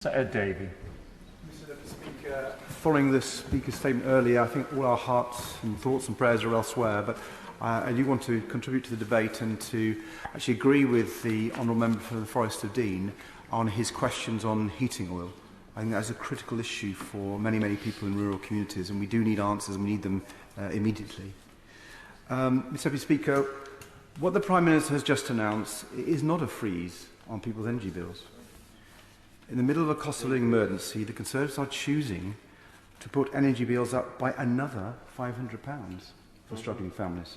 Sir Ed Davey. Mr Deputy Speaker, following the Speaker's statement earlier, I think all our hearts and thoughts and prayers are elsewhere, but I do want to contribute to the debate and to actually agree with the Honourable Member for the Forest of Dean on his questions on heating oil. I think that's a critical issue for many, many people in rural communities, and we do need answers, and we need them immediately. Mr Deputy Speaker, what the Prime Minister has just announced is not a freeze on people's energy bills. In the middle of a cost of living emergency, the Conservatives are choosing to put energy bills up by another £500 for struggling families.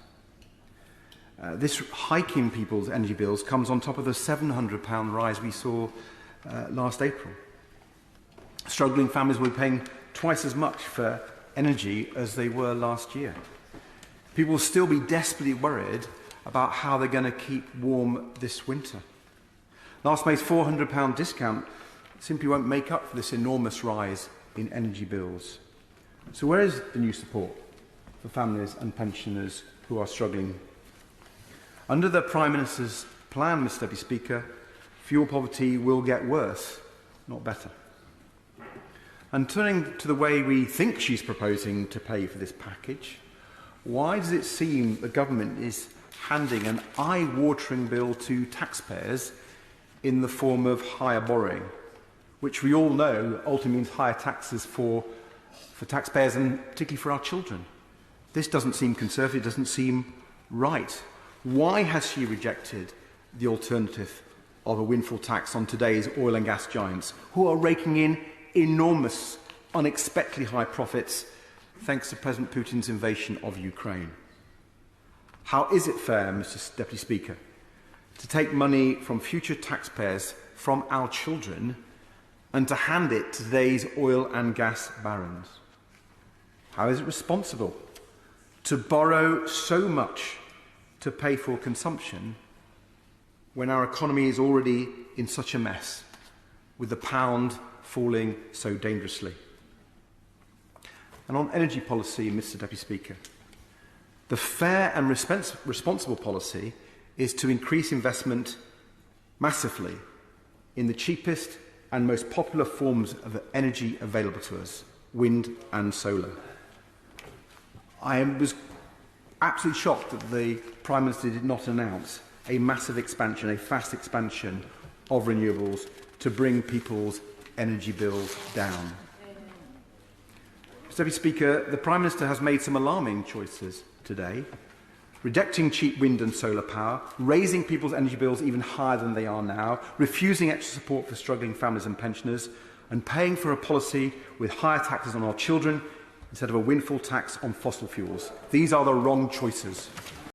This hike in people's energy bills comes on top of the £700 rise we saw last April. Struggling families will be paying twice as much for energy as they were last year. People will still be desperately worried about how they're going to keep warm this winter. Last May's £400 discount simply won't make up for this enormous rise in energy bills. So where is the new support for families and pensioners who are struggling? Under the Prime Minister's plan, Mr Deputy Speaker, fuel poverty will get worse, not better. And turning to the way we think she's proposing to pay for this package, why does it seem the government is handing an eye-watering bill to taxpayers in the form of higher borrowing, which we all know ultimately means higher taxes for taxpayers and particularly for our children? This doesn't seem conservative, it doesn't seem right. Why has she rejected the alternative of a windfall tax on today's oil and gas giants, who are raking in enormous, unexpectedly high profits thanks to President Putin's invasion of Ukraine? How is it fair, Mr Deputy Speaker, to take money from future taxpayers, from our children, and to hand it to today's oil and gas barons? How is it responsible to borrow so much to pay for consumption when our economy is already in such a mess, with the pound falling so dangerously? And on energy policy, Mr Deputy Speaker, the fair and responsible policy is to increase investment massively in the cheapest and most popular forms of energy available to us, wind and solar. I was absolutely shocked that the Prime Minister did not announce a massive expansion, a fast expansion of renewables to bring people's energy bills down. Mr Deputy Speaker, the Prime Minister has made some alarming choices today, rejecting cheap wind and solar power, raising people's energy bills even higher than they are now, refusing extra support for struggling families and pensioners, and paying for a policy with higher taxes on our children instead of a windfall tax on fossil fuels. These are the wrong choices.